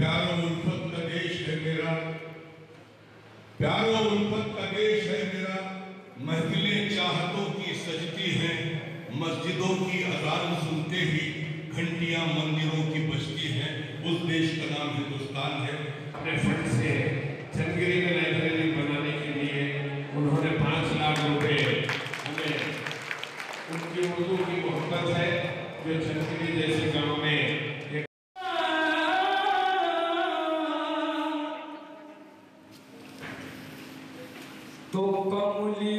प्यारो उल्फत का देश है मेरा, प्यारो उल्फत का देश है मेरा। महफिलें चाहतों की सजती हैं, मस्जिदों की अजान सुनते ही घंटियां मंदिरों की बजती हैं। उस देश का नाम हिंदुस्तान है। अपने फंड से चंदगिरी में लाइब्रेरी बनाने के लिए उन्होंने 5 लाख रुपए हमें, उनकी उर्दू की मोहब्बत है जो चंदगिरी जैसे गांव में तो कमली